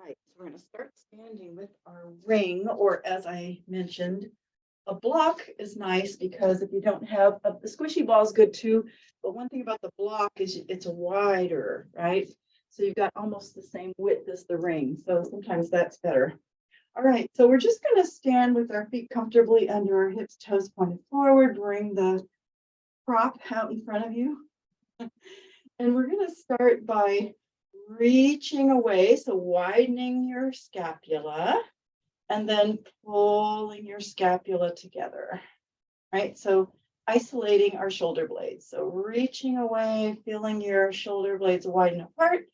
right, so we're going to start standing with our ring, or as I mentioned, a block is nice because if you don't have the squishy ball is good too. But one thing about the block is it's wider, right? So you've got almost the same width as the ring. So sometimes that's better. All right, so we're just going to stand with our feet comfortably under our hips, toes pointed forward. Bring the prop out in front of you. And we're going to start by reaching away, so widening your scapula and then pulling your scapula together, right? So isolating our shoulder blades. So reaching away, feeling your shoulder blades widen apart,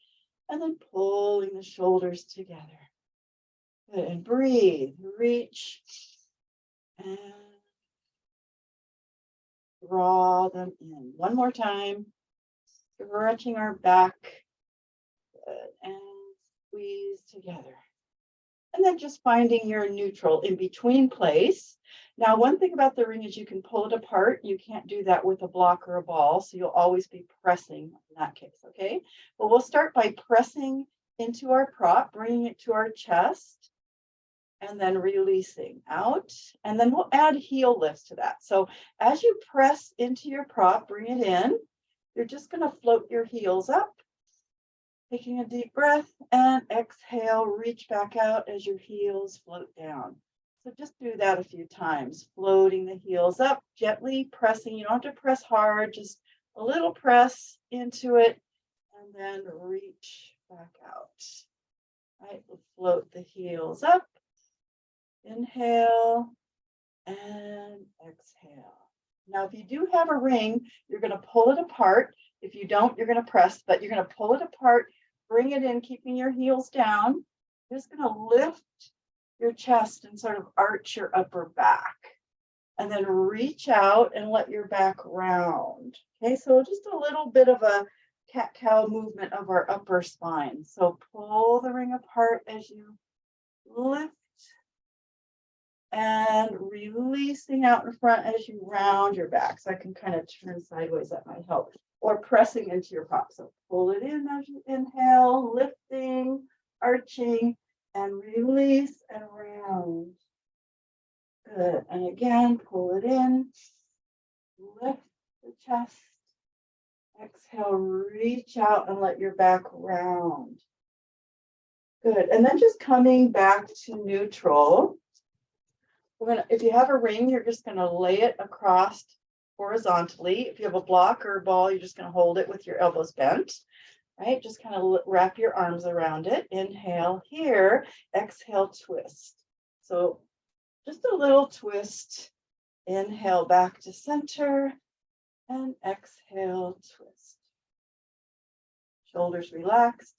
and then pulling the shoulders together. Good, and breathe, reach, and draw them in. One more time, stretching our back. Good, and squeeze together. And then just finding your neutral in between place. Now, one thing about the ring is you can pull it apart. You can't do that with a block or a ball, so you'll always be pressing in that case, okay? But we'll start by pressing into our prop, bringing it to our chest, and then releasing out. And then we'll add heel lifts to that. So as you press into your prop, bring it in, you're just going to float your heels up. Taking a deep breath and exhale, reach back out as your heels float down. So just do that a few times, floating the heels up, gently pressing. You don't have to press hard, just a little press into it and then reach back out. Right, we'll float the heels up, inhale and exhale. Now, if you do have a ring, you're going to pull it apart. If you don't, you're going to press, but you're going to pull it apart, bring it in, keeping your heels down. You're just going to lift your chest and sort of arch your upper back. And then reach out and let your back round. Okay, so just a little bit of a cat-cow movement of our upper spine. So pull the ring apart as you lift and releasing out in front as you round your back. So I can kind of turn sideways, that might help. Or pressing into your prop. So pull it in as you inhale, lifting, arching, and release and round. Good. And again, pull it in, lift the chest, exhale, reach out and let your back round. Good. And then just coming back to neutral. If you have a ring, you're just going to lay it across horizontally. If you have a block or a ball, you're just going to hold it with your elbows bent, right? Just kind of wrap your arms around it. Inhale here, exhale, twist. So just a little twist. Inhale back to center and exhale, twist. Shoulders relaxed.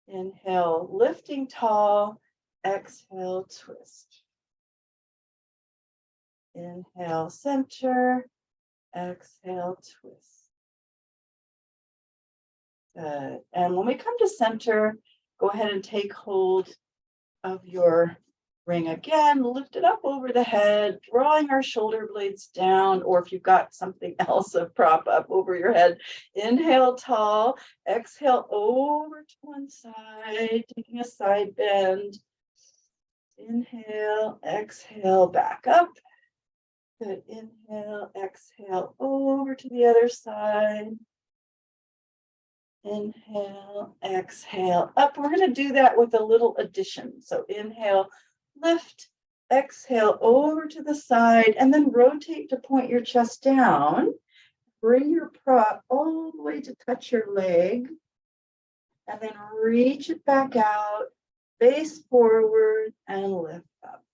Inhale, lifting tall. Exhale, twist. Inhale, center. Exhale, twist. Good. And when we come to center, go ahead and take hold of your ring again. Lift it up over the head, drawing our shoulder blades down, or if you've got something else, a prop up over your head. Inhale tall. Exhale over to one side, taking a side bend. Inhale, exhale, back up. Good. Inhale, exhale, over to the other side. Inhale, exhale, up. We're going to do that with a little addition. So inhale, lift, exhale, over to the side, and then rotate to point your chest down. Bring your prop all the way to touch your leg, and then reach it back out, face forward, and lift up.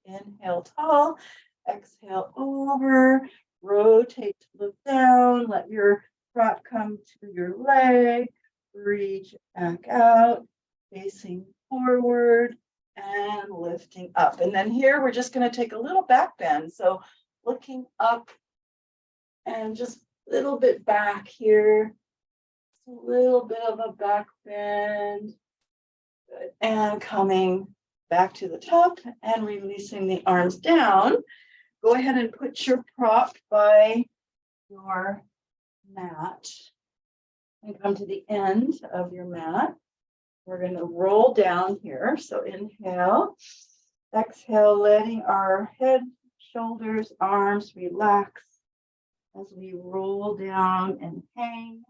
Inhale, tall. Exhale over, rotate to look down, let your prop come to your leg, reach back out, facing forward and lifting up. And then here we're just going to take a little back bend. So looking up and just a little bit back here, a little bit of a back bend. Good. And coming back to the top and releasing the arms down. Go ahead and put your prop by your mat and come to the end of your mat. We're going to roll down here. So inhale, exhale, letting our head, shoulders, arms relax as we roll down and hang.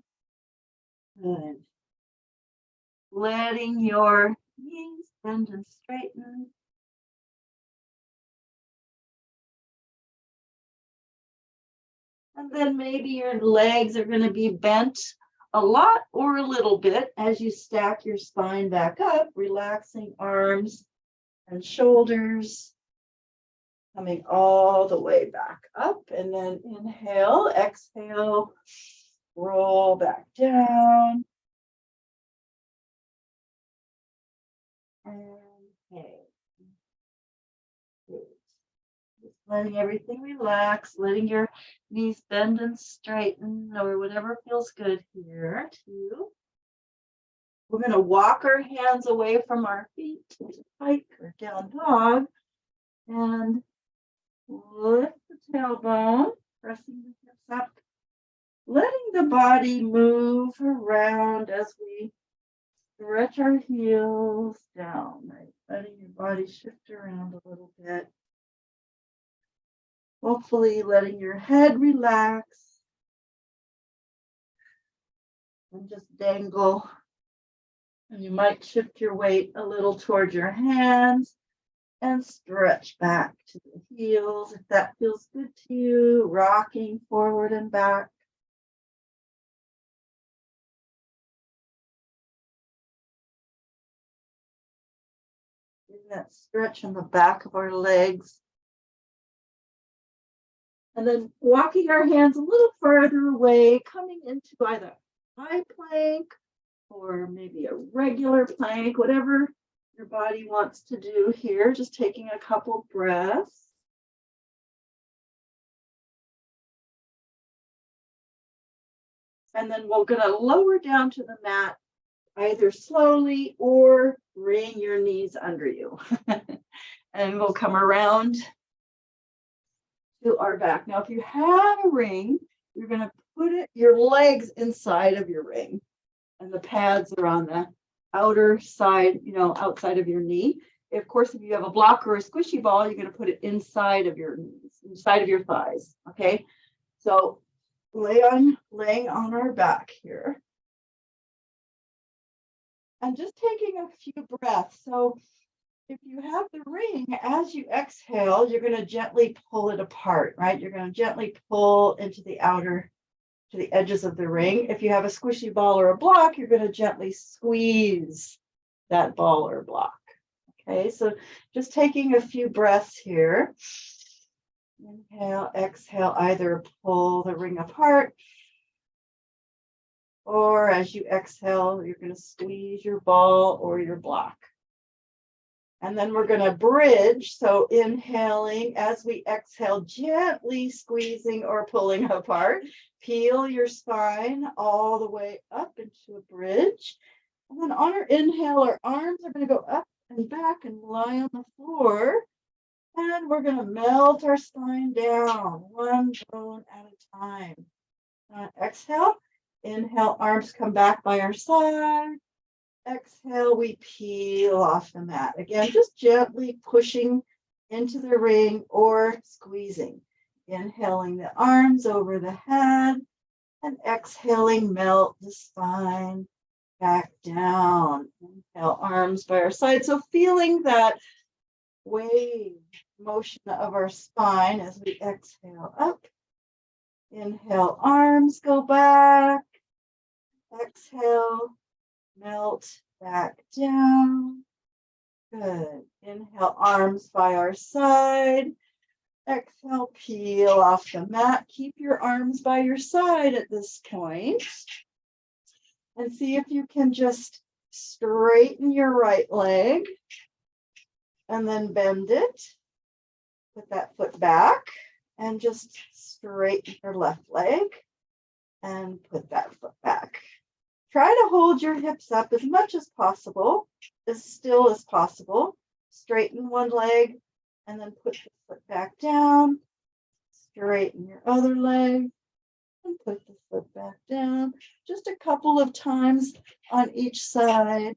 Good. Letting your knees bend and straighten. And then maybe your legs are going to be bent a lot or a little bit as you stack your spine back up, relaxing arms and shoulders, coming all the way back up. And then inhale, exhale, roll back down. And hey. Just letting everything relax, letting your knees bend and straighten or whatever feels good here too. We're going to walk our hands away from our feet into pike or down dog and lift the tailbone, pressing the hips up, letting the body move around as we stretch our heels down, right? Letting your body shift around a little bit. Hopefully letting your head relax and just dangle. And you might shift your weight a little towards your hands and stretch back to the heels if that feels good to you, rocking forward and back. Getting that stretch on the back of our legs. And then walking our hands a little farther away, coming into either high plank or maybe a regular plank, whatever your body wants to do here. Just taking a couple breaths. And then we're going to lower down to the mat, either slowly or bring your knees under you. And we'll come around to our back. Now, if you have a ring, you're going to put your legs inside of your ring, and the pads are on the outer side, outside of your knee. Of course, if you have a block or a squishy ball, you're going to put it inside of your knees, inside of your thighs. Okay, so laying on our back here, and just taking a few breaths. So if you have the ring, as you exhale, you're going to gently pull it apart, right? You're going to gently pull into the to the edges of the ring. If you have a squishy ball or a block, you're going to gently squeeze that ball or block. Okay, so just taking a few breaths here. Inhale, exhale, either pull the ring apart, or as you exhale, you're going to squeeze your ball or your block. And then we're going to bridge. So inhaling as we exhale, gently squeezing or pulling apart. Peel your spine all the way up into a bridge. And then on our inhale, our arms are going to go up and back and lie on the floor. And we're going to melt our spine down, one bone at a time. Exhale. Inhale, arms come back by our side. Exhale, we peel off the mat. Again, just gently pushing into the ring or squeezing. Inhaling the arms over the head and exhaling, melt the spine back down. Inhale, arms by our side. So feeling that wave motion of our spine as we exhale up. Inhale, arms go back. Exhale, melt back down. Good. Inhale, arms by our side. Exhale, peel off the mat. Keep your arms by your side at this point. And see if you can just straighten your right leg and then bend it. Put that foot back and just straighten your left leg and put that foot back. Try to hold your hips up as much as possible, as still as possible. Straighten one leg and then put the foot back down. Straighten your other leg and put the foot back down. Just a couple of times on each side.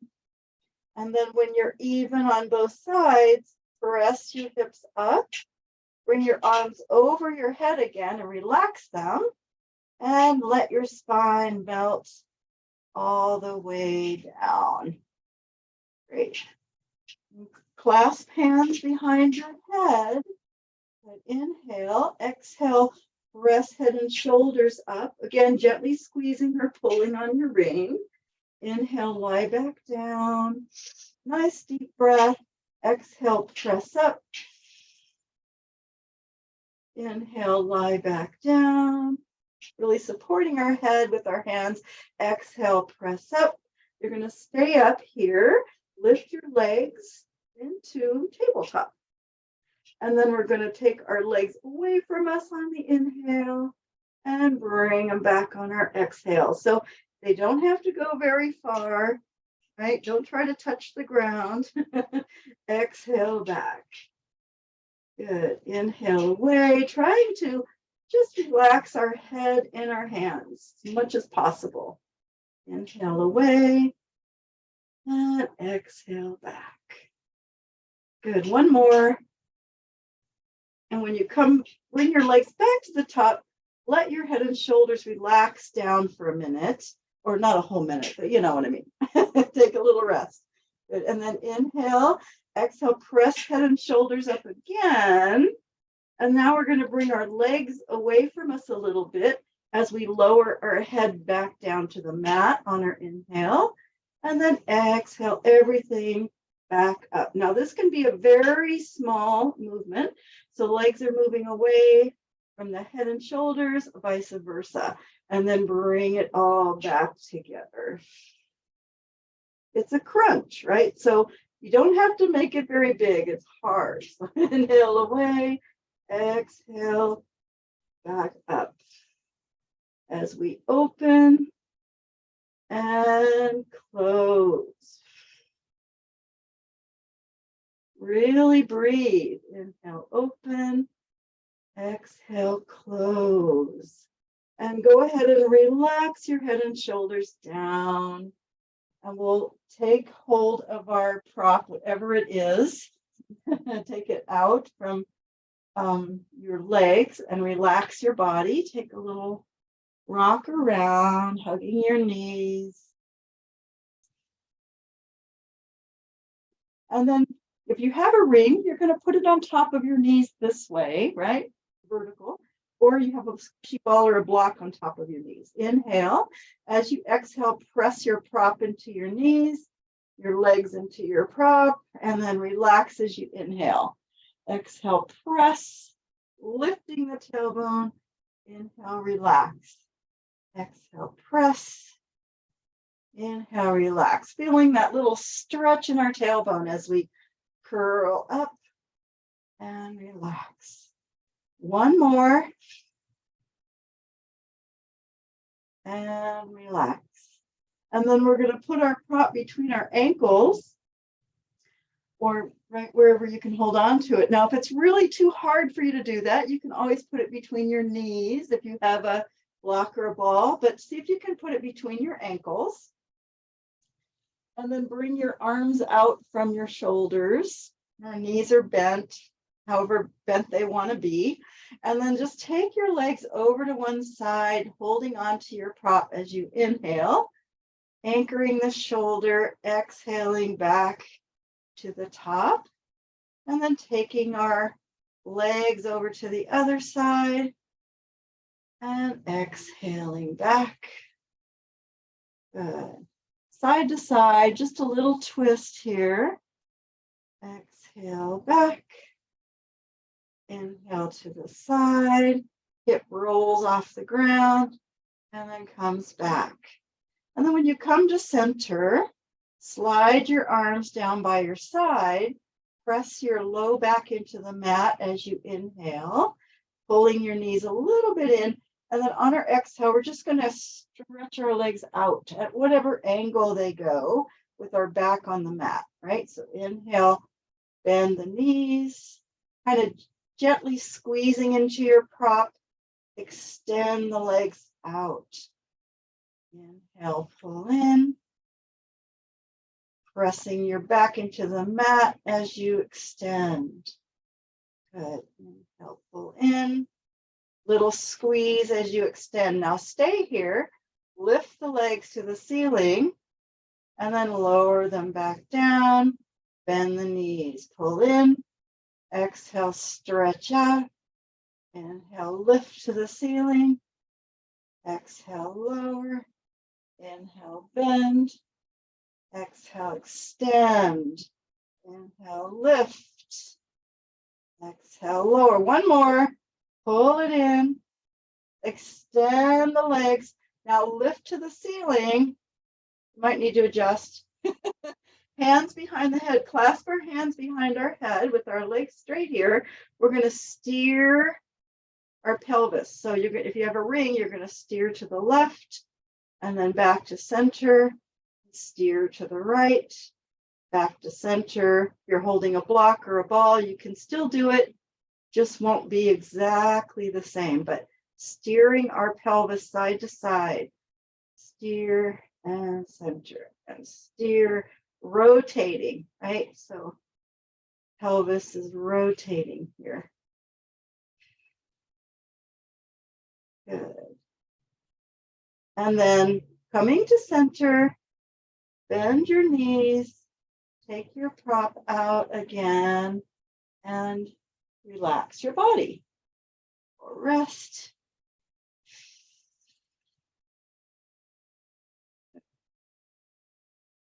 And then when you're even on both sides, press your hips up, bring your arms over your head again and relax them, and let your spine melt all the way down. Great. Clasp hands behind your head. Inhale, exhale, press head and shoulders up. Again, gently squeezing or pulling on your rein. Inhale, lie back down. Nice deep breath. Exhale, press up. Inhale, lie back down. Really supporting our head with our hands. Exhale, press up. You're going to stay up here. Lift your legs into tabletop. And then we're going to take our legs away from us on the inhale and bring them back on our exhale. So they don't have to go very far, right? Don't try to touch the ground. Exhale back. Good. Inhale away, trying to just relax our head and our hands as much as possible. Inhale away and exhale back. Good. One more. And when you come, bring your legs back to the top, let your head and shoulders relax down for a minute, or not a whole minute, but you know what I mean. Take a little rest. Good. And then inhale, exhale, press head and shoulders up again. And now we're going to bring our legs away from us a little bit as we lower our head back down to the mat on our inhale. And then exhale everything back up. Now this can be a very small movement. So legs are moving away from the head and shoulders, vice versa. And then bring it all back together. It's a crunch, right? So you don't have to make it very big. It's hard. So inhale away, exhale, back up. As we open and close. Really breathe. Inhale, open. Exhale, close. And go ahead and relax your head and shoulders down. And we'll take hold of our prop, whatever it is. Take it out from your legs and relax your body. Take a little rock around, hugging your knees. And then if you have a ring, you're going to put it on top of your knees this way, right? Vertical. Or you have a squishy ball or a block on top of your knees. Inhale. As you exhale, press your prop into your knees, your legs into your prop, and then relax as you inhale. Exhale, press, lifting the tailbone. Inhale, relax. Exhale, press. Inhale, relax. Feeling that little stretch in our tailbone as we curl up and relax. One more. And relax. And then we're going to put our prop between our ankles or right wherever you can hold on to it. Now, if it's really too hard for you to do that, you can always put it between your knees if you have a block or a ball, but see if you can put it between your ankles. And then bring your arms out from your shoulders. Your knees are bent, however bent they want to be. And then just take your legs over to one side, holding onto your prop as you inhale, anchoring the shoulder, exhaling back to the top, and then taking our legs over to the other side and exhaling back. Good. Side to side, just a little twist here. Exhale back. Inhale to the side. Hip rolls off the ground and then comes back. And then when you come to center, slide your arms down by your side. Press your low back into the mat as you inhale, pulling your knees a little bit in. And then on our exhale, we're just going to stretch our legs out at whatever angle they go with our back on the mat, right? So inhale, bend the knees, kind of gently squeezing into your prop, extend the legs out. Inhale, pull in. Pressing your back into the mat as you extend. Good. Inhale, pull in. Little squeeze as you extend. Now stay here. Lift the legs to the ceiling and then lower them back down. Bend the knees. Pull in. Exhale, stretch out. Inhale, lift to the ceiling. Exhale, lower. Inhale, bend. Exhale, extend. Inhale, lift. Exhale, lower. One more. Pull it in. Extend the legs. Now lift to the ceiling. You might need to adjust. Hands behind the head. Clasp our hands behind our head with our legs straight here. We're going to steer our pelvis. So if you have a ring, you're going to steer to the left and then back to center. Steer to the right, back to center. If you're holding a block or a ball, you can still do it. Just won't be exactly the same, but steering our pelvis side to side. Steer and center and steer, rotating, right? So pelvis is rotating here. Good. And then coming to center, bend your knees, take your prop out again, and relax your body or rest.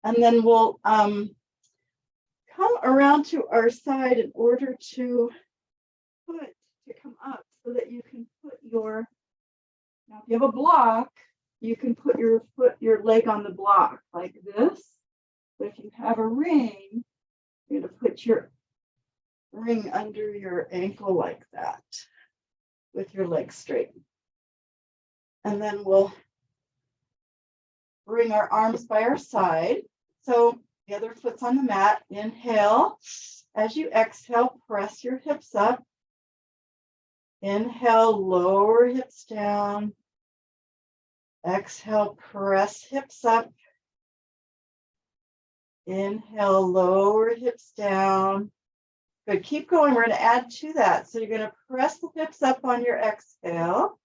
And then we'll come around to our side in order to come up so that you can put your, now if you have a block, you can put your leg on the block like this. But if you have a ring, you're going to put your ring under your ankle like that with your legs straight. And then we'll bring our arms by our side. So the other foot's on the mat. Inhale. As you exhale, press your hips up. Inhale, lower hips down. Exhale, press hips up. Inhale, lower hips down. Good, keep going. We're going to add to that. So you're going to press the hips up on your exhale.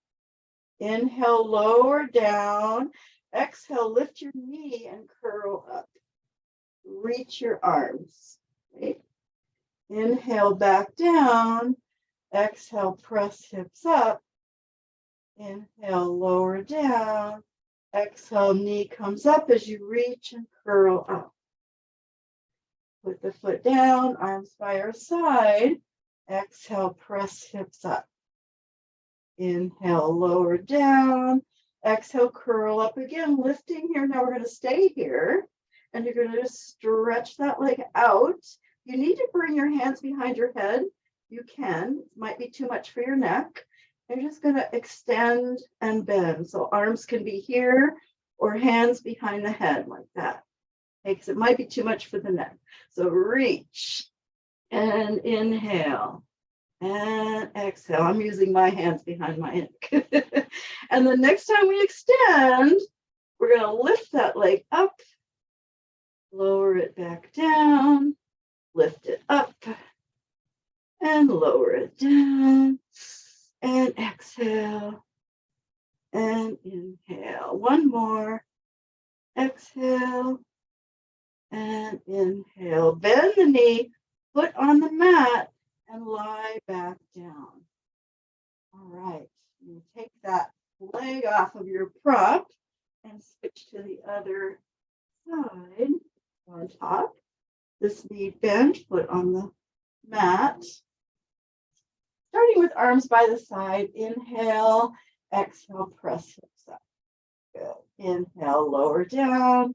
Inhale, lower down. Exhale, lift your knee and curl up. Reach your arms. Right? Inhale, back down. Exhale, press hips up. Inhale, lower down. Exhale, knee comes up as you reach and curl up. Put the foot down, arms by our side. Exhale, press hips up. Inhale, lower down. Exhale, curl up again, lifting here. Now we're going to stay here. And you're going to just stretch that leg out. You need to bring your hands behind your head. You can. It might be too much for your neck. You're just going to extend and bend. So arms can be here or hands behind the head like that. Because it might be too much for the neck. So reach and inhale and exhale. I'm using my hands behind my neck. And the next time we extend, we're going to lift that leg up, lower it back down, lift it up, and lower it down. And exhale and inhale. One more. Exhale and inhale. Bend the knee, foot on the mat, and lie back down. All right. You take that leg off of your prop and switch to the other side on top. This knee bent, foot on the mat. Starting with arms by the side, inhale, exhale, press hips up. Good. Inhale, lower down,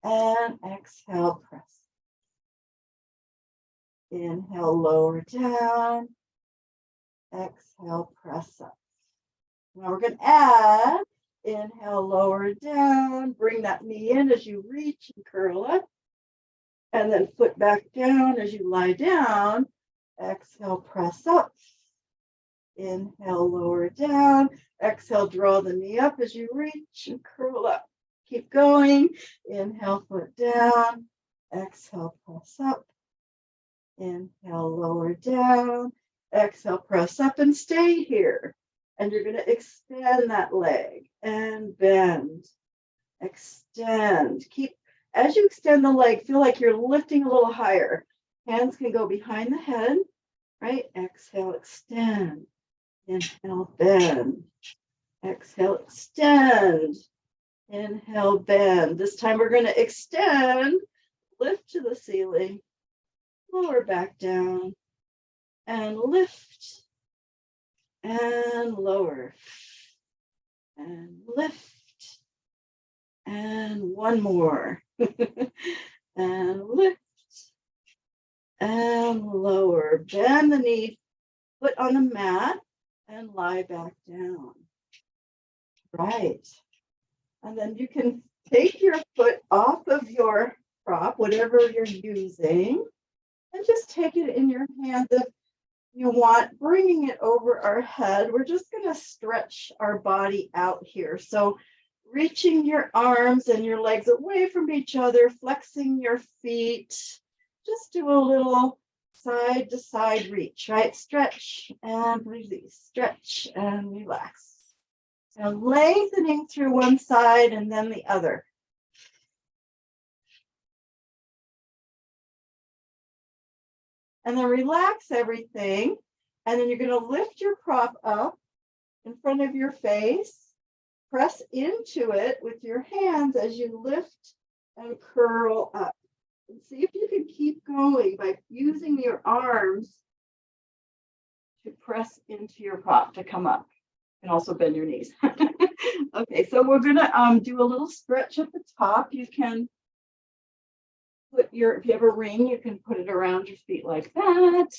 and exhale, press. Inhale, lower down, exhale, press up. Now we're going to add, inhale, lower down, bring that knee in as you reach and curl up, and then foot back down as you lie down. Exhale, press up. Inhale, lower down. Exhale, draw the knee up as you reach and curl up. Keep going. Inhale, foot down. Exhale, press up. Inhale, lower down. Exhale, press up and stay here. And you're going to extend that leg and bend. Extend. As you extend the leg, feel like you're lifting a little higher. Hands can go behind the head, right? Exhale, extend. Inhale, bend. Exhale, extend. Inhale, bend. This time we're going to extend, lift to the ceiling, lower back down, and lift, and lower, and lift, and one more, and lift, and lower. Bend the knee, foot on the mat, and lie back down. Right. And then you can take your foot off of your prop, whatever you're using, and just take it in your hands if you want, bringing it over our head. We're just going to stretch our body out here. So reaching your arms and your legs away from each other, flexing your feet. Just do a little side to side reach, right? Stretch and release, stretch and relax. Now lengthening through one side and then the other. And then relax everything. And then you're going to lift your prop up in front of your face. Press into it with your hands as you lift and curl up. And see if you can keep going by using your arms to press into your prop to come up. And also bend your knees. Okay, so we're going to do a little stretch at the top. You can put if you have a ring, you can put it around your feet like that.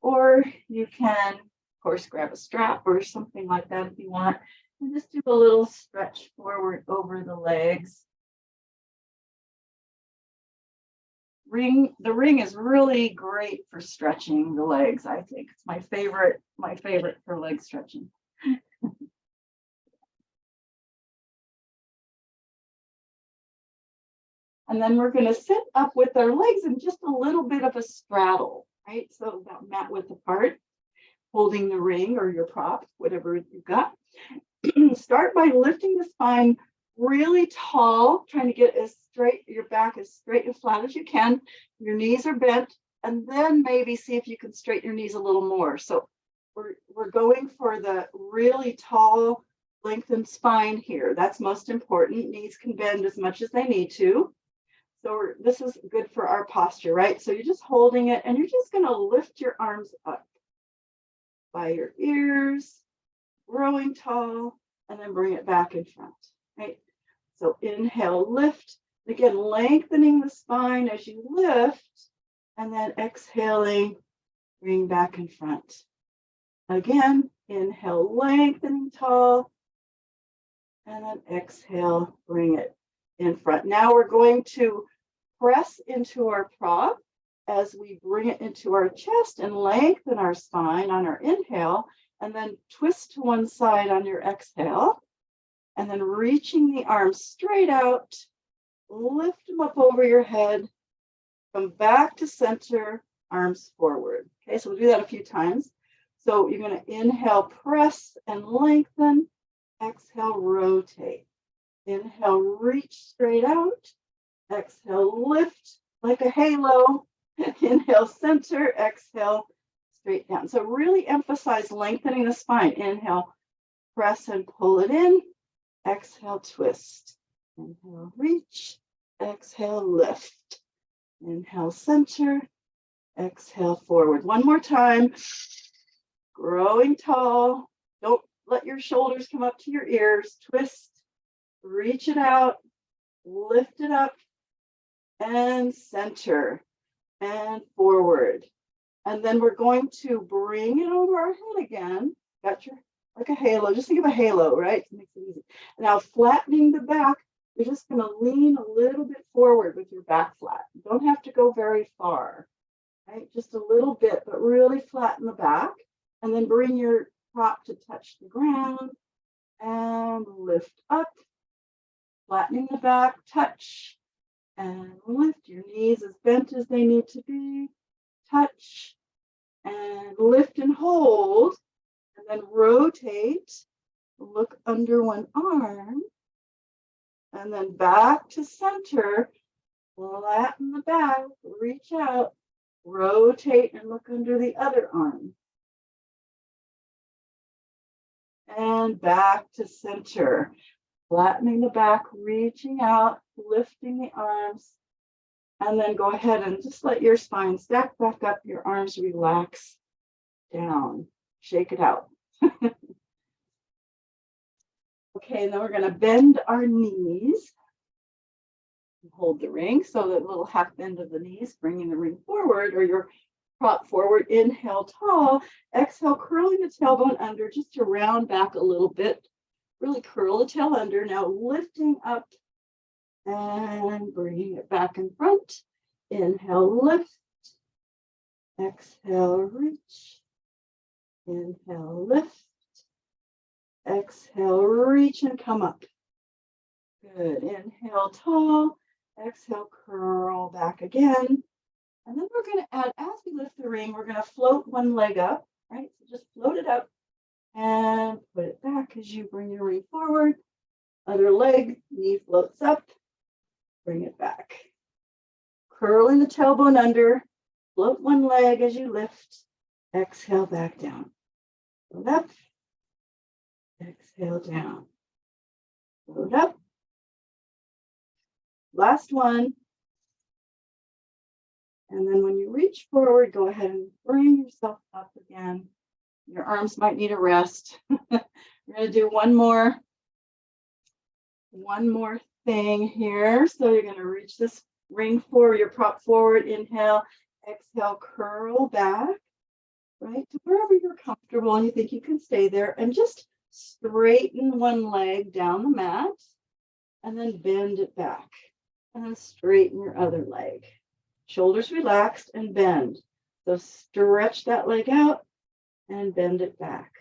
Or you can, of course, grab a strap or something like that if you want. And just do a little stretch forward over the legs. The ring is really great for stretching the legs, I think. It's my favorite for leg stretching. And then we're going to sit up with our legs in just a little bit of a straddle, right? So about mat width apart, holding the ring or your prop, whatever you've got. Start by lifting the spine really tall, trying to get your back as straight and flat as you can. Your knees are bent, and then maybe see if you can straighten your knees a little more. So we're going for the really tall, lengthened spine here. That's most important. Knees can bend as much as they need to. So this is good for our posture, right? So you're just holding it and you're just going to lift your arms up by your ears, growing tall, and then bring it back in front, right? So inhale, lift. Again, lengthening the spine as you lift, and then exhaling, bring back in front. Again, inhale, lengthening tall, and then exhale, bring it in front. Now we're going to press into our prop as we bring it into our chest and lengthen our spine on our inhale, and then twist to one side on your exhale, and then reaching the arms straight out, lift them up over your head, come back to center, arms forward. Okay, so we'll do that a few times. So you're going to inhale, press and lengthen, exhale, rotate. Inhale, reach straight out. Exhale, lift like a halo. Inhale, center. Exhale, straight down. So really emphasize lengthening the spine. Inhale, press and pull it in. Exhale, twist. Inhale, reach. Exhale, lift. Inhale, center. Exhale, forward. One more time. Growing tall. Don't let your shoulders come up to your ears. Twist. Reach it out, lift it up, and center, and forward. And then we're going to bring it over our head again. Got your, like a halo. Just think of a halo, right? It makes it easy. Now flattening the back, you're just going to lean a little bit forward with your back flat. You don't have to go very far, right? Just a little bit, but really flatten the back. And then bring your prop to touch the ground and lift up. Flattening the back, touch, and lift. Your knees as bent as they need to be. Touch, and lift and hold, and then rotate. Look under one arm, and then back to center. Flatten the back, reach out, rotate, and look under the other arm. And back to center. Flattening the back, reaching out, lifting the arms, and then go ahead and just let your spine stack back up, your arms relax down. Shake it out. Okay, and then we're going to bend our knees. Hold the ring, so that little half bend of the knees, bringing the ring forward or your prop forward. Inhale, tall. Exhale, curling the tailbone under just to round back a little bit. Really curl the tail under. Now lifting up and bringing it back in front. Inhale, lift. Exhale, reach. Inhale, lift. Exhale, reach and come up. Good. Inhale, tall. Exhale, curl back again. And then we're going to add, as we lift the ring, we're going to float one leg up, right? So just float it up and put it back as you bring your ring forward. Other leg, knee floats up, bring it back. Curling the tailbone under, float one leg as you lift. Exhale, back down. Float up. Exhale, down. Float up. Last one. And then when you reach forward, go ahead and bring yourself up again. Your arms might need a rest. We're going to do one more thing here. So you're going to reach this ring forward, your prop forward. Inhale, exhale, curl back, right? To wherever you're comfortable and you think you can stay there. And just straighten one leg down the mat and then bend it back. And then straighten your other leg. Shoulders relaxed and bend. So stretch that leg out and bend it back.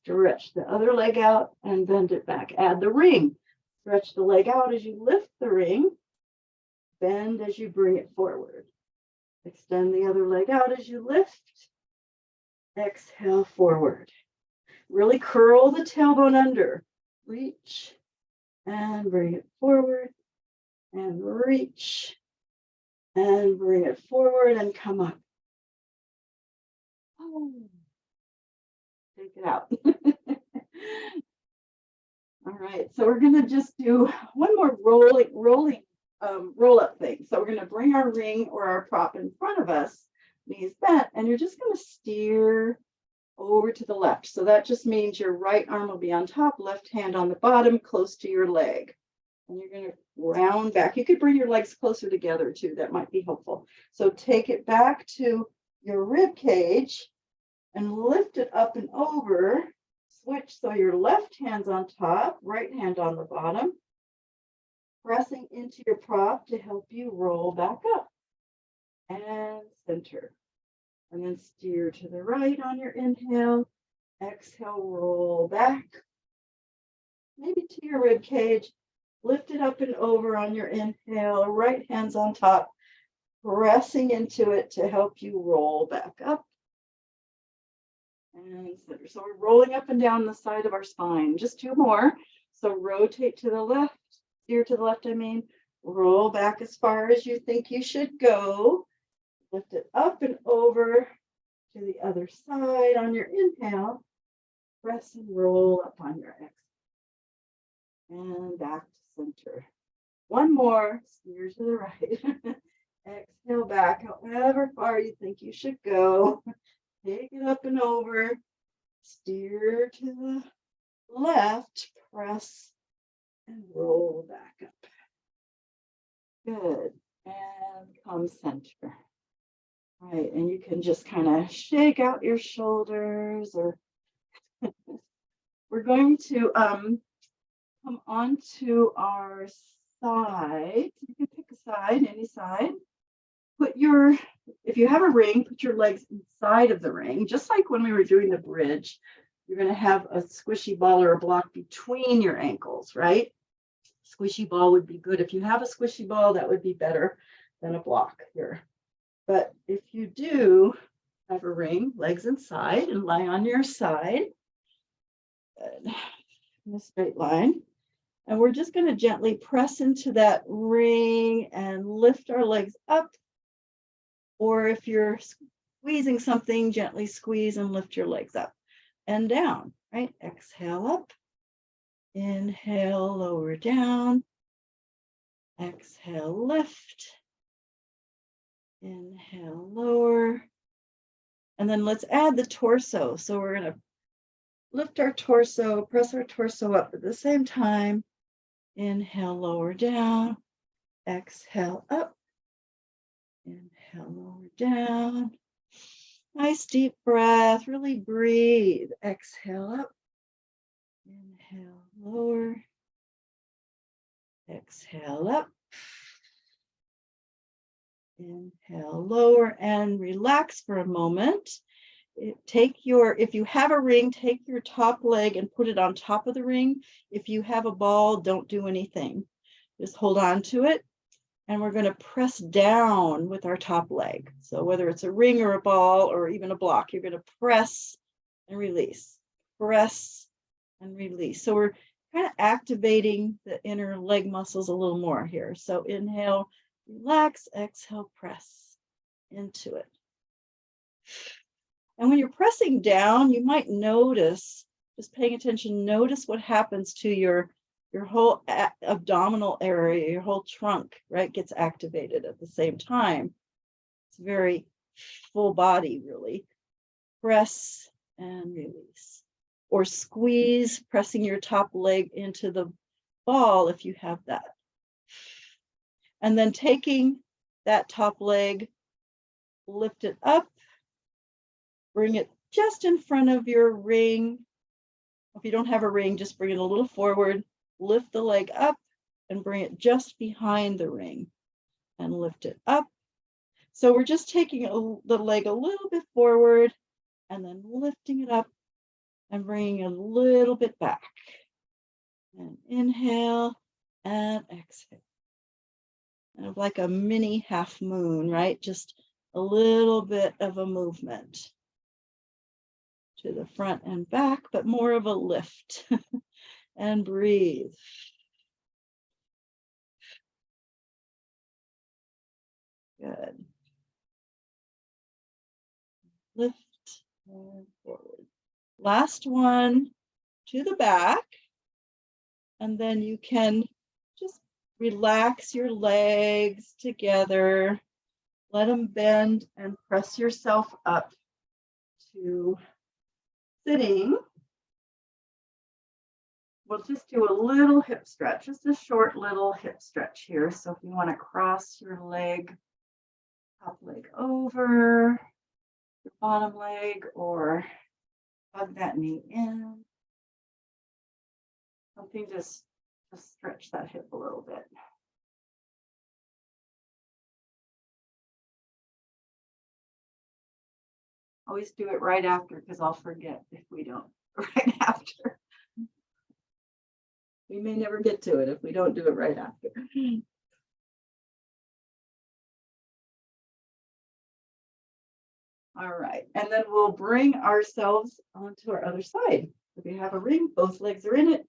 Stretch the other leg out and bend it back. Add the ring. Stretch the leg out as you lift the ring. Bend as you bring it forward. Extend the other leg out as you lift. Exhale forward. Really curl the tailbone under. Reach and bring it forward. And reach and bring it forward and come up. Oh. Take it out. All right, so we're going to just do one more roll up thing. So we're going to bring our ring or our prop in front of us, knees bent, and you're just going to steer over to the left. So that just means your right arm will be on top, left hand on the bottom, close to your leg. And you're going to round back. You could bring your legs closer together too. That might be helpful. So take it back to your rib cage and lift it up and over. Switch so your left hand's on top, right hand on the bottom. Pressing into your prop to help you roll back up. And center. And then steer to the right on your inhale. Exhale, roll back. Maybe to your rib cage. Lift it up and over on your inhale, right hand's on top, pressing into it to help you roll back up. And center. So we're rolling up and down the side of our spine. Just two more. So rotate to the left, steer to the left, roll back as far as you think you should go. Lift it up and over to the other side on your inhale. Press and roll up on your exhale. And back to center. One more, steer to the right. Exhale back, however far you think you should go. Take it up and over. Steer to the left, press, and roll back up. Good. And come center. All right, and you can just kind of shake out your shoulders, or we're going to come onto our side. You can pick a side, any side. If you have a ring, put your legs inside of the ring, just like when we were doing the bridge. You're going to have a squishy ball or a block between your ankles, right? Squishy ball would be good. If you have a squishy ball, that would be better than a block here. But if you do have a ring, legs inside, and lie on your side, good, in a straight line. And we're just going to gently press into that ring and lift our legs up. Or if you're squeezing something, gently squeeze and lift your legs up and down, right? Exhale up. Inhale, lower down. Exhale, lift. Inhale, lower. And then let's add the torso. So we're going to lift our torso, press our torso up at the same time. Inhale, lower down. Exhale, up. Inhale, lower down. Nice deep breath. Really breathe. Exhale, up. Inhale, lower. Exhale, up. Inhale, lower, and relax for a moment. If you have a ring, take your top leg and put it on top of the ring. If you have a ball, don't do anything. Just hold on to it. And we're going to press down with our top leg. So whether it's a ring or a ball or even a block, you're going to press and release. Press and release. So we're kind of activating the inner leg muscles a little more here. So inhale, relax, exhale, press into it. And when you're pressing down, you might notice, just paying attention, notice what happens to your whole abdominal area, your whole trunk, right, gets activated at the same time. It's very full body, really. Press and release. Or squeeze, pressing your top leg into the ball if you have that. And then taking that top leg, lift it up, bring it just in front of your ring. If you don't have a ring, just bring it a little forward, lift the leg up and bring it just behind the ring and lift it up. So we're just taking the leg a little bit forward and then lifting it up and bringing it a little bit back. And inhale and exhale. Kind of like a mini half moon, right? Just a little bit of a movement to the front and back, but more of a lift. And breathe. Good. Lift and forward. Last one to the back. And then you can just relax your legs together. Let them bend and press yourself up to sitting. We'll just do a little hip stretch, just a short little hip stretch here. So if you want to cross your leg, top leg over your bottom leg, or hug that knee in. Something just stretch that hip a little bit. Always do it right after, because I'll forget if we don't right after. We may never get to it if we don't do it right after. All right, and then we'll bring ourselves onto our other side. If you have a ring, both legs are in it.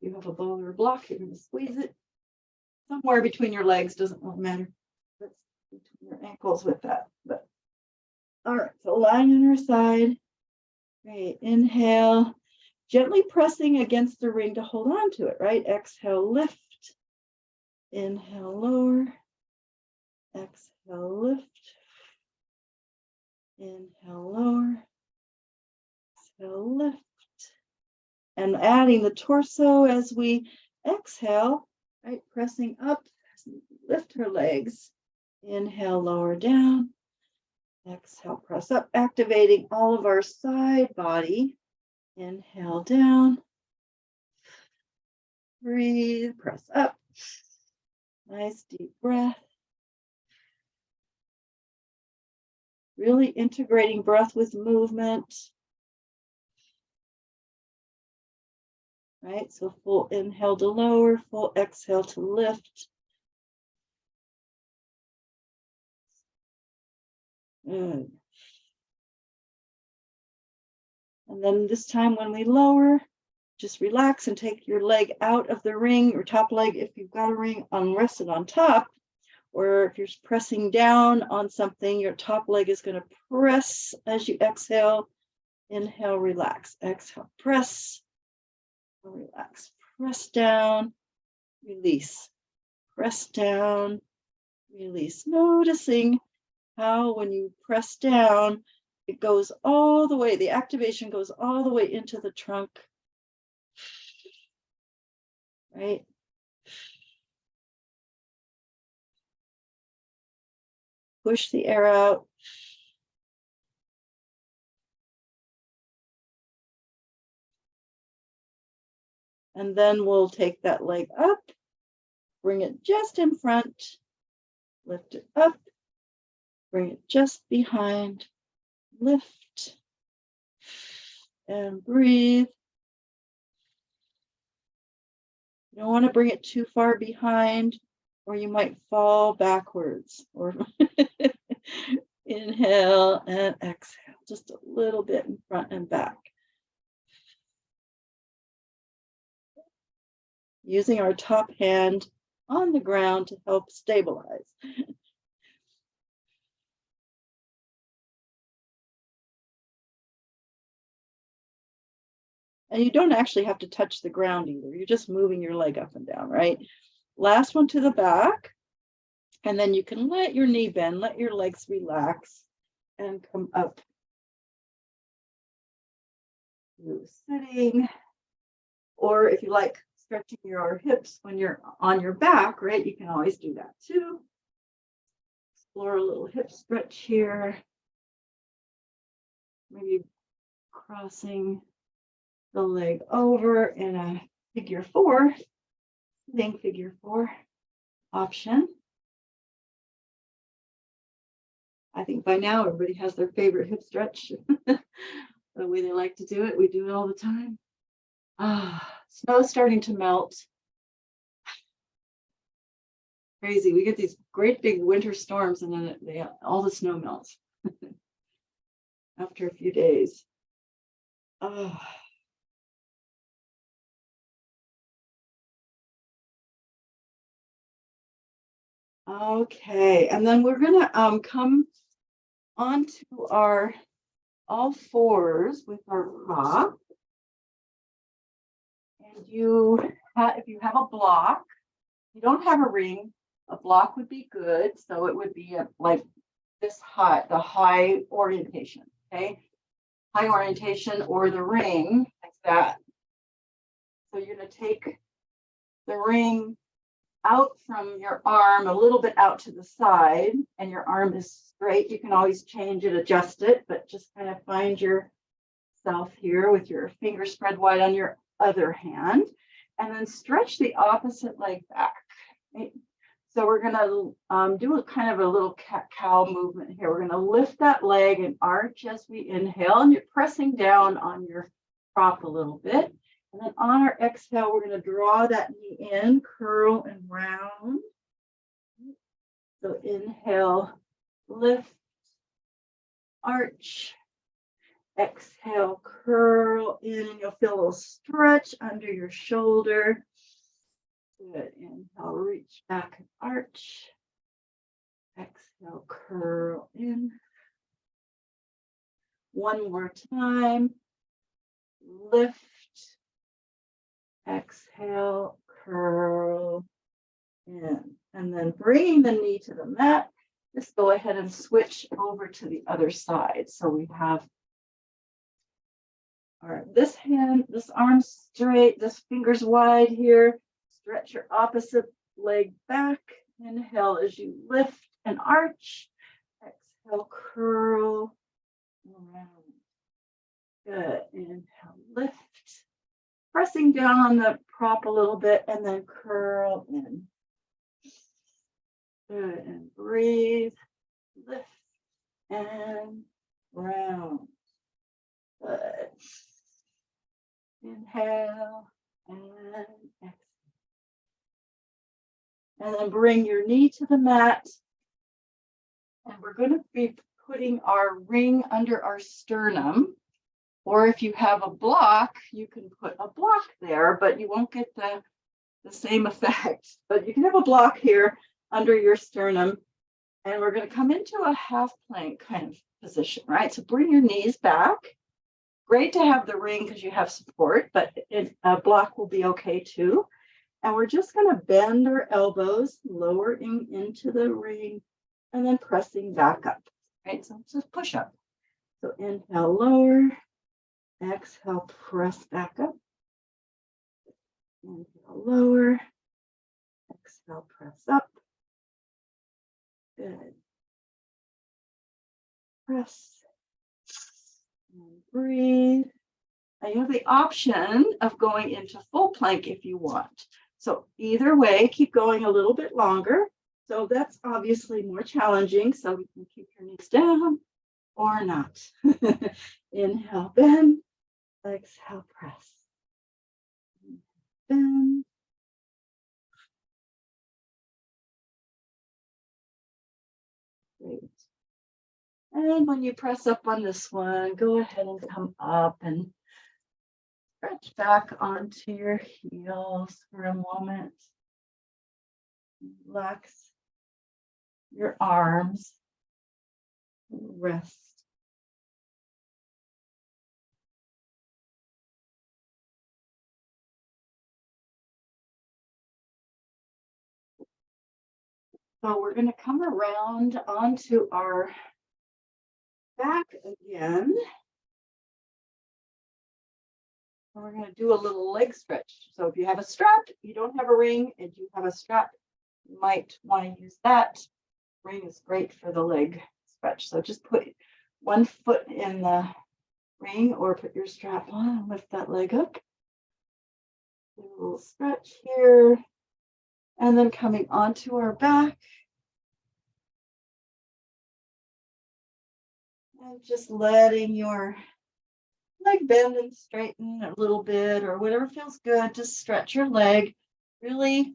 If you have a ball or a block, you're going to squeeze it somewhere between your legs, doesn't matter. That's between your ankles with that. But all right, so lying on our side. Great, inhale. Gently pressing against the ring to hold on to it, right? Exhale, lift. Inhale, lower. Exhale, lift. Inhale, lower. Exhale, lift. And adding the torso as we exhale, right? Pressing up, lift her legs. Inhale, lower down. Exhale, press up, activating all of our side body. Inhale down. Breathe, press up. Nice deep breath. Really integrating breath with movement. right? So full inhale to lower, full exhale to lift. Good. And then this time when we lower, just relax and take your leg out of the ring, your top leg, if you've got a ring, rested on top, or if you're pressing down on something, your top leg is going to press as you exhale. Inhale, relax. Exhale, press, relax. Press down, release. Press down, release. Noticing how when you press down, it goes all the way, the activation goes all the way into the trunk, right? Push the air out. And then we'll take that leg up, bring it just in front, lift it up, bring it just behind, lift, and breathe. You don't want to bring it too far behind, or you might fall backwards. Or inhale and exhale, just a little bit in front and back. Using our top hand on the ground to help stabilize. And you don't actually have to touch the ground either. You're just moving your leg up and down, right? Last one to the back. And then you can let your knee bend, let your legs relax and come up to sitting. Or if you like stretching your hips when you're on your back, right? You can always do that too. Explore a little hip stretch here. Maybe crossing the leg over in a figure four, sitting figure four option. I think by now everybody has their favorite hip stretch. The way they like to do it, we do it all the time. Snow's starting to melt. Crazy. We get these great big winter storms and then all the snow melts after a few days. Okay, and then we're gonna come onto our all fours with our prop. And if you have a block, you don't have a ring, a block would be good. So it would be like this high, the high orientation, okay? High orientation or the ring, like that. So you're gonna take the ring out from your arm, a little bit out to the side, and your arm is straight. You can always change it, adjust it, but just kind of find yourself here with your fingers spread wide on your other hand, and then stretch the opposite leg back. Right? So we're going to do a kind of a little cat-cow movement here. We're going to lift that leg and arch as we inhale, and you're pressing down on your prop a little bit. And then on our exhale, we're going to draw that knee in, curl and round. So inhale, lift, arch. Exhale, curl in, and you'll feel a little stretch under your shoulder. Good. Inhale, reach back and arch. Exhale, curl in. One more time. Lift. Exhale, curl in. And then bringing the knee to the mat, just go ahead and switch over to the other side. So we have this hand, this arm straight, this fingers wide here. Stretch your opposite leg back. Inhale as you lift and arch. Exhale, curl around. Good. Inhale, lift. Pressing down on the prop a little bit and then curl in. Good. And breathe. Lift and round. Good. Inhale And exhale. And then bring your knee to the mat. And we're going to be putting our ring under our sternum. Or if you have a block, you can put a block there, but you won't get the same effect. But you can have a block here under your sternum. And we're going to come into a half plank kind of position, right? So bring your knees back. Great to have the ring because you have support, but a block will be okay too. And we're just going to bend our elbows, lowering into the ring, and then pressing back up, right? So it's just push up. So inhale, lower. Exhale, press back up. Inhale, lower. Exhale, press up. Good. Press and breathe. And you have the option of going into full plank if you want. So either way, keep going a little bit longer. So that's obviously more challenging. So we can keep your knees down or not. Inhale, bend. Exhale, press. Bend. Great. And when you press up on this one, go ahead and come up and stretch back onto your heels for a moment. Relax your arms. Rest. So we're going to come around onto our back again. And we're going to do a little leg stretch. So if you have a strap, you don't have a ring, and you have a strap, you might want to use that. Ring is great for the leg stretch. So just put one foot in the ring or put your strap on and lift that leg up. Do a little stretch here. And then coming onto our back. And just letting your leg bend and straighten a little bit or whatever feels good. Just stretch your leg, really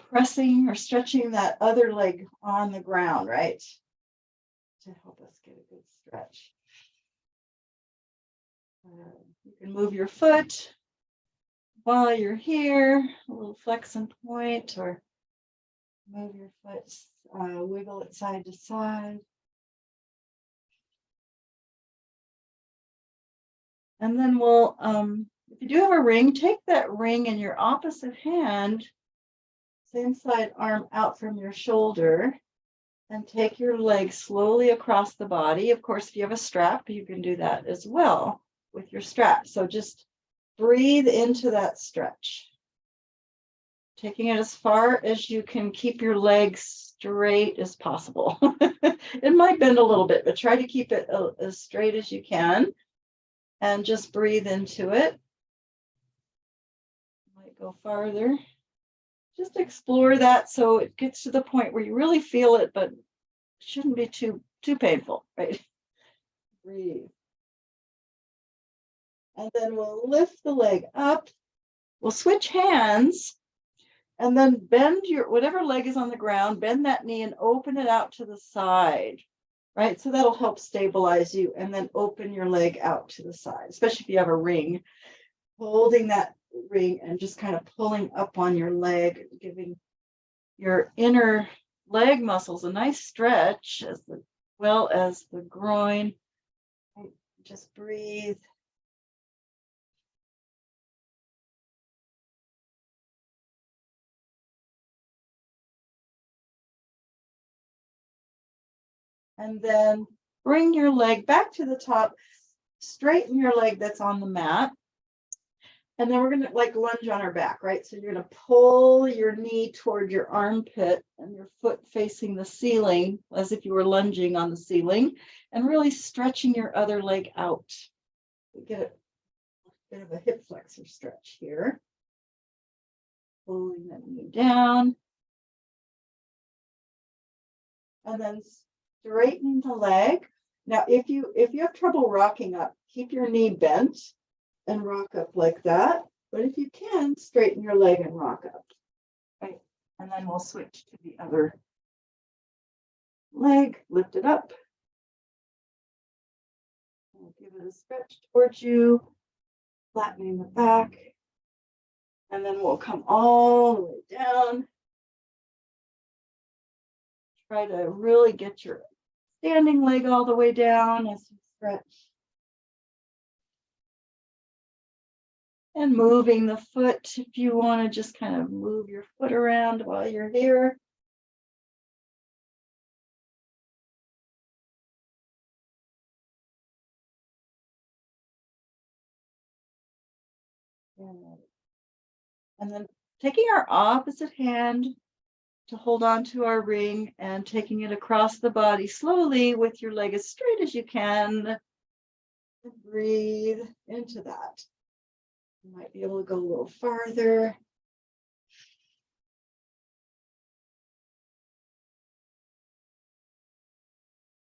pressing or stretching that other leg on the ground, right? To help us get a good stretch. You can move your foot while you're here, a little flex and point, or move your foot, wiggle it side to side. And then we'll, if you do have a ring, take that ring in your opposite hand, same side arm out from your shoulder, and take your leg slowly across the body. Of course, if you have a strap, you can do that as well with your strap. So just breathe into that stretch. Taking it as far as you can keep your legs straight as possible. It might bend a little bit, but try to keep it as straight as you can. And just breathe into it. Might go farther. Just explore that so it gets to the point where you really feel it, but it shouldn't be too painful, right? Breathe. And then we'll lift the leg up. We'll switch hands and then bend your, whatever leg is on the ground, bend that knee and open it out to the side, right? So that'll help stabilize you, and then open your leg out to the side, especially if you have a ring, holding that ring and just kind of pulling up on your leg, giving your inner leg muscles a nice stretch as well as the groin. Just breathe. And then bring your leg back to the top, straighten your leg that's on the mat. And then we're going to like lunge on our back, right? So you're going to pull your knee toward your armpit and your foot facing the ceiling as if you were lunging on the ceiling, and really stretching your other leg out. You get a bit of a hip flexor stretch here. Pulling that knee down. And then straightening the leg. Now, if you have trouble rocking up, keep your knee bent and rock up like that. But if you can, straighten your leg and rock up. Right. And then we'll switch to the other leg, lift it up. We'll give it a stretch towards you, flattening the back. And then we'll come all the way down. Try to really get your standing leg all the way down as you stretch. And moving the foot, if you want to just kind of move your foot around while you're here. And then taking our opposite hand to hold on to our ring and taking it across the body slowly with your leg as straight as you can. And breathe into that. You might be able to go a little farther.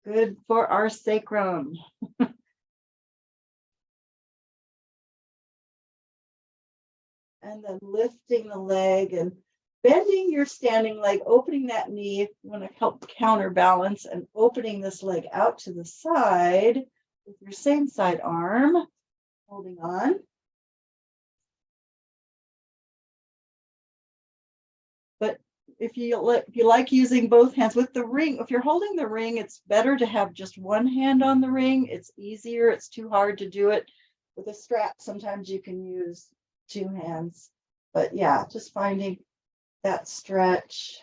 Good for our sacrum. And then lifting the leg and bending your standing leg, opening that knee if you want to help counterbalance, and opening this leg out to the side with your same side arm, holding on. But if you like using both hands with the ring, if you're holding the ring, it's better to have just one hand on the ring. It's easier. It's too hard to do it with a strap. Sometimes you can use two hands. But yeah, just finding that stretch.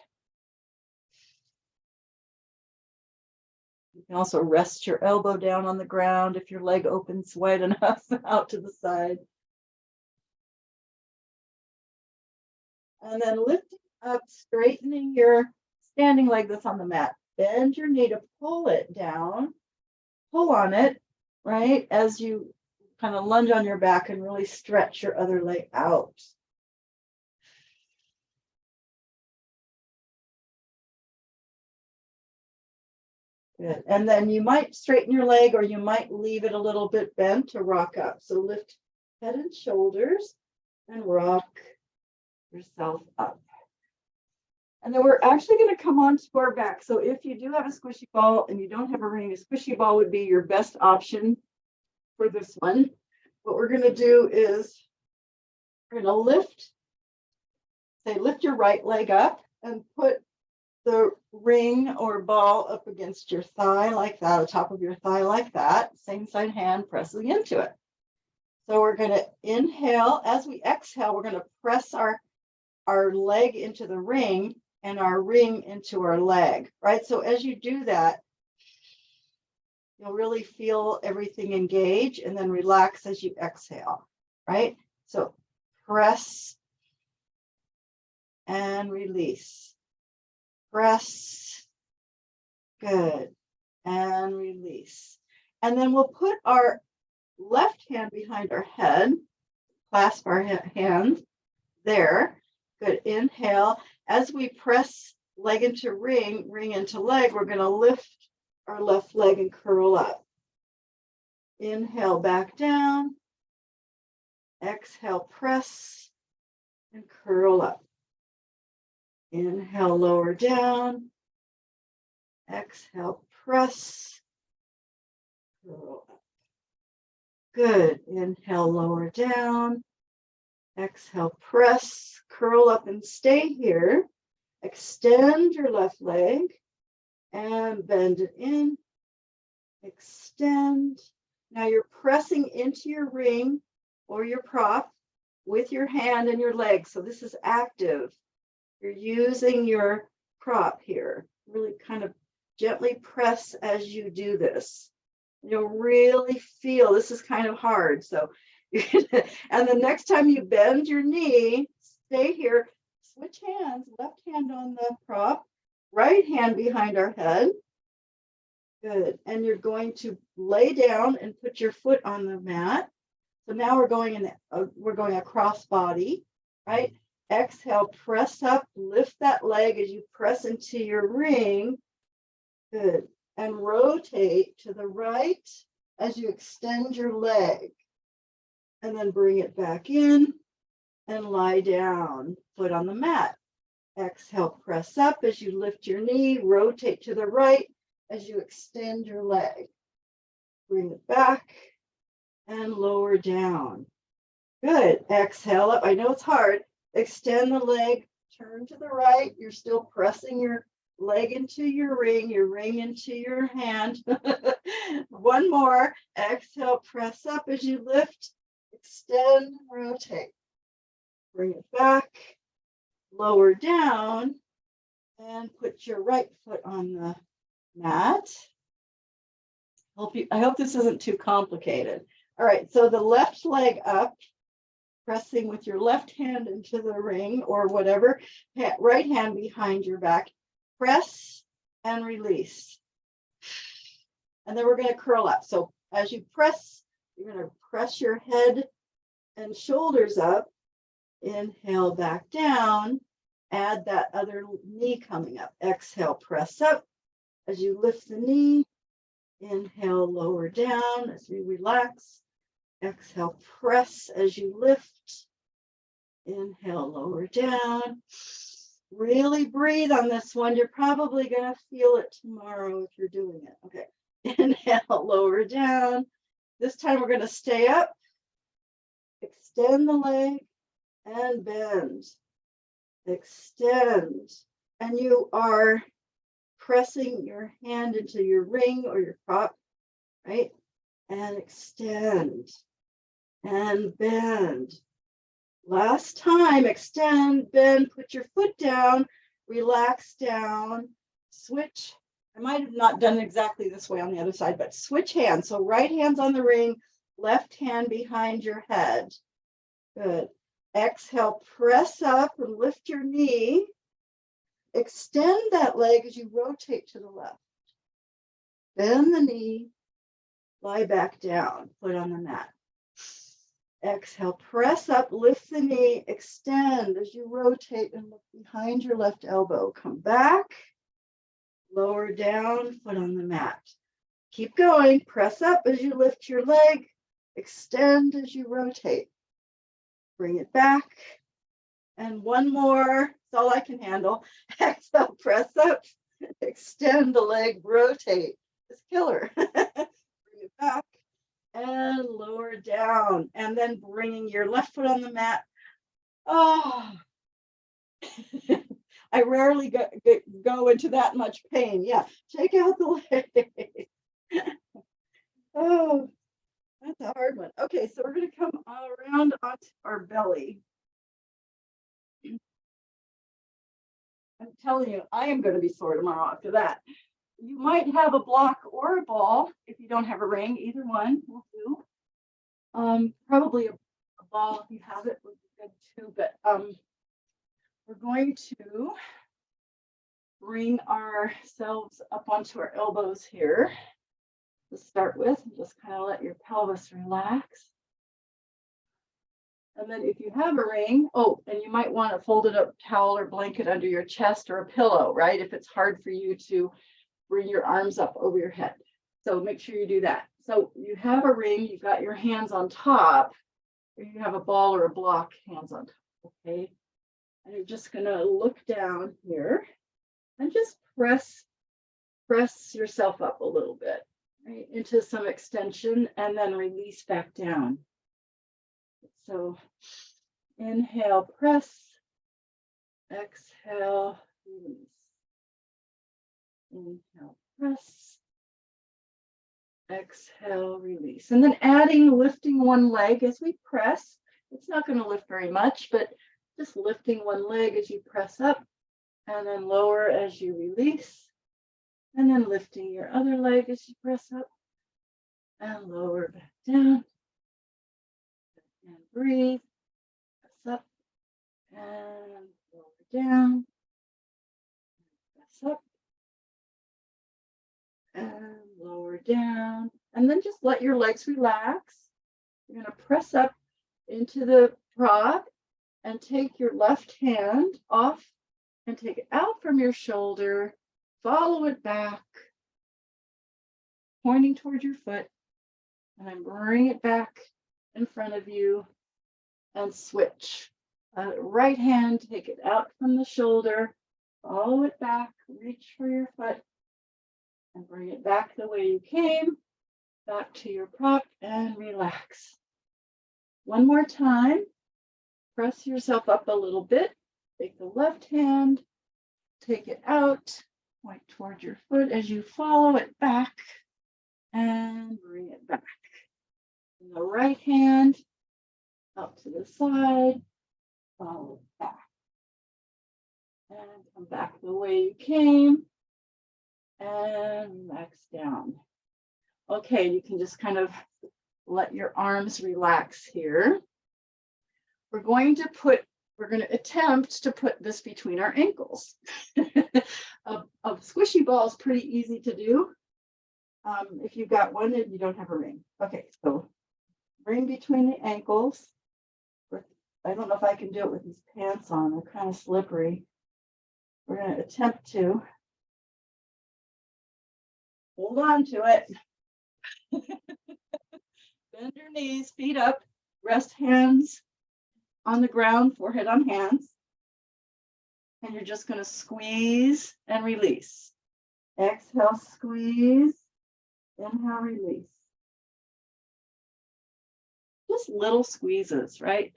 You can also rest your elbow down on the ground if your leg opens wide enough out to the side. And then lifting up, straightening your standing leg that's on the mat. Bend your knee to pull it down. Pull on it, right? As you kind of lunge on your back and really stretch your other leg out. Good. And then you might straighten your leg, or you might leave it a little bit bent to rock up. So lift head and shoulders and rock yourself up. And then we're actually going to come on to our back. So if you do have a squishy ball and you don't have a ring, a squishy ball would be your best option for this one. What we're going to do is we're going to lift your right leg up and put the ring or ball up against your thigh like that, the top of your thigh like that, same side hand pressing into it. So we're going to inhale. As we exhale, we're going to press our leg into the ring and our ring into our leg, right? So as you do that, you'll really feel everything engage and then relax as you exhale, right? So press and release. Press. Good. And release. And then we'll put our left hand behind our head, clasp our hand there. Good. Inhale. As we press leg into ring, ring into leg, we're going to lift our left leg and curl up. Inhale, back down. Exhale, press and curl up. Inhale, lower down. Exhale, press. Curl up. Good. Inhale, lower down. Exhale, press. Curl up and stay here. Extend your left leg and bend it in. Extend. Now you're pressing into your ring or your prop with your hand and your leg. So this is active. You're using your prop here. Really kind of gently press as you do this. You'll really feel this is kind of hard. So, and the next time you bend your knee, stay here, switch hands, left hand on the prop, right hand behind our head. Good. And you're going to lay down and put your foot on the mat. So now we're going across body, right? Exhale, press up, lift that leg as you press into your ring. Good. And rotate to the right as you extend your leg. And then bring it back in. and lie down, foot on the mat. Exhale, press up as you lift your knee, rotate to the right as you extend your leg. Bring it back and lower down. Good. Exhale up. I know it's hard. Extend the leg, turn to the right. You're still pressing your leg into your ring into your hand. One more. Exhale, press up as you lift, extend, rotate. Bring it back, lower down, and put your right foot on the mat. I hope this isn't too complicated. All right, so the left leg up, pressing with your left hand into the ring or whatever, right hand behind your back, press and release. And then we're going to curl up. So as you press, you're going to press your head and shoulders up, inhale back down, add that other knee coming up. Exhale, press up as you lift the knee, inhale, lower down as we relax. Exhale, press as you lift. Inhale, lower down. Really breathe on this one. You're probably going to feel it tomorrow if you're doing it. Okay. Inhale, lower down. This time we're going to stay up. Extend the leg and bend. Extend. And you are pressing your hand into your ring or your prop, right? And extend. And bend. Last time, extend, bend, put your foot down, relax down, switch. I might have not done exactly this way on the other side, but switch hands. So right hand's on the ring, left hand behind your head. Good. Exhale, press up and lift your knee. Extend that leg as you rotate to the left. Bend the knee, lie back down, foot on the mat. Exhale, press up, lift the knee, extend as you rotate and look behind your left elbow. Come back, lower down, foot on the mat. Keep going, press up as you lift your leg, extend as you rotate. Bring it back, and one more, that's all I can handle. Exhale, press up, extend the leg, rotate. It's killer. Bring it back. And lower down, and then bringing your left foot on the mat. Oh, I rarely go into that much pain. Yeah, take out the leg. Oh, that's a hard one. Okay, so we're going to come around onto our belly. I'm telling you, I am going to be sore tomorrow after that. You might have a block or a ball if you don't have a ring. Either one will do. Probably a ball if you have it would be good too. But we're going to bring ourselves up onto our elbows here to start with. Just kind of let your pelvis relax. And then if you have a ring, and you might want a folded up towel or blanket under your chest or a pillow, right? If it's hard for you to bring your arms up over your head. So make sure you do that. So you have a ring, you've got your hands on top, or you have a ball or a block, hands on top, okay? And you're just gonna look down here and just press yourself up a little bit, right? Into some extension and then release back down. So inhale, press, exhale, release. Inhale, press, exhale, release. And then lifting one leg as we press. It's not going to lift very much, but just lifting one leg as you press up and then lower as you release. And then lifting your other leg as you press up and lower back down. And breathe, press up and lower down. Press up and lower down, and then just let your legs relax. You're going to press up into the prop and take your left hand off and take it out from your shoulder, follow it back, pointing toward your foot, and then bring it back in front of you and switch. Right hand, take it out from the shoulder, follow it back, reach for your foot, and bring it back the way you came, back to your prop, and relax. One more time, press yourself up a little bit, take the left hand, take it out, point toward your foot as you follow it back, and bring it back. And the right hand, out to the side, follow it back. And come back the way you came, and relax down. Okay, you can just kind of let your arms relax here. We're going to attempt to put this between our ankles. A squishy ball is pretty easy to do. If you've got one and you don't have a ring. Okay, so ring between the ankles. I don't know if I can do it with these pants on. They're kind of slippery. We're going to attempt to hold on to it. Bend your knees, feet up, rest hands on the ground, forehead on hands. And you're just going to squeeze and release. Exhale, squeeze. Inhale, release. Just little squeezes, right?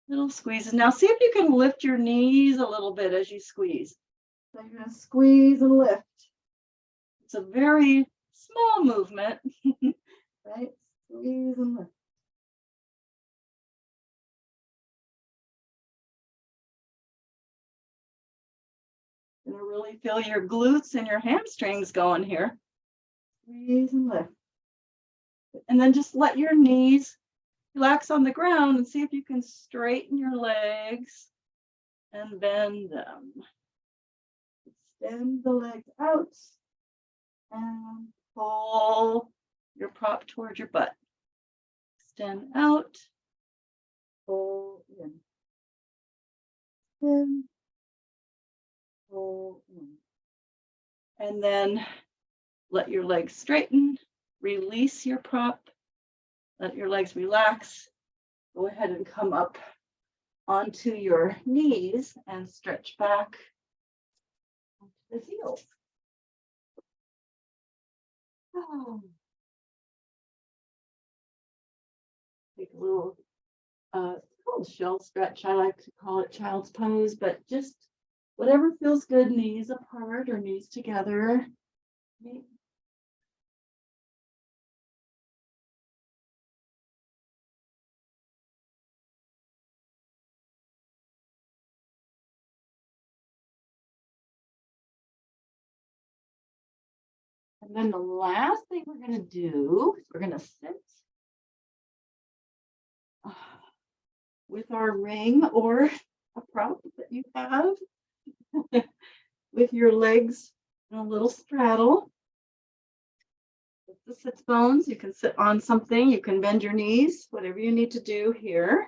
Little squeezes. Now see if you can lift your knees a little bit as you squeeze. So you're going to squeeze and lift. It's a very small movement, right? Squeeze and lift. You're going to really feel your glutes and your hamstrings going here. Squeeze and lift. And then just let your knees relax on the ground and see if you can straighten your legs and bend them. Extend the legs out and pull your prop towards your butt. Extend out, pull in. In, pull in. And then let your legs straighten, release your prop, let your legs relax. Go ahead and come up onto your knees and stretch back the heels. Oh. Take a little called shell stretch. I like to call it child's pose, but just whatever feels good, knees apart or knees together. And then the last thing we're going to do is we're going to sit with our ring or a prop that you have with your legs in a little straddle. With the sit bones, you can sit on something, you can bend your knees, whatever you need to do here.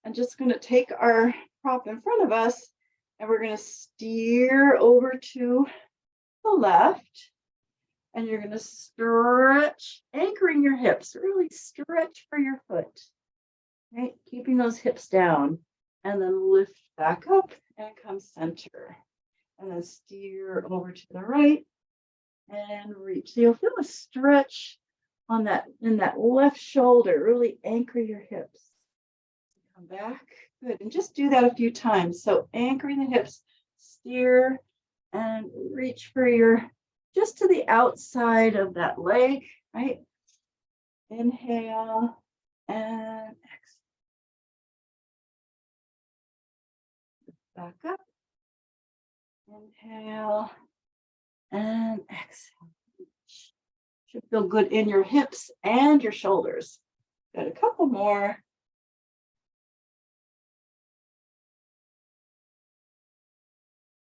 I'm just going to take our prop in front of us and we're going to steer over to the left. And you're going to stretch, anchoring your hips, really stretch for your foot, right? Keeping those hips down and then lift back up and come center and then steer over to the right and reach. So you'll feel a stretch on that, in that left shoulder, really anchor your hips. Come back, good. And just do that a few times. So anchoring the hips, steer and reach for your just to the outside of that leg, right? Inhale and exhale. Back up. Inhale and exhale. Should feel good in your hips and your shoulders. Got a couple more.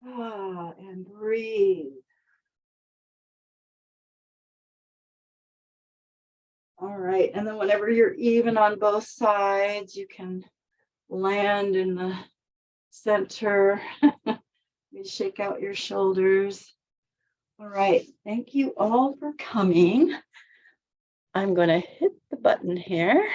And breathe. All right, and then whenever you're even on both sides, you can land in the center. You shake out your shoulders. All right, thank you all for coming. I'm going to hit the button here.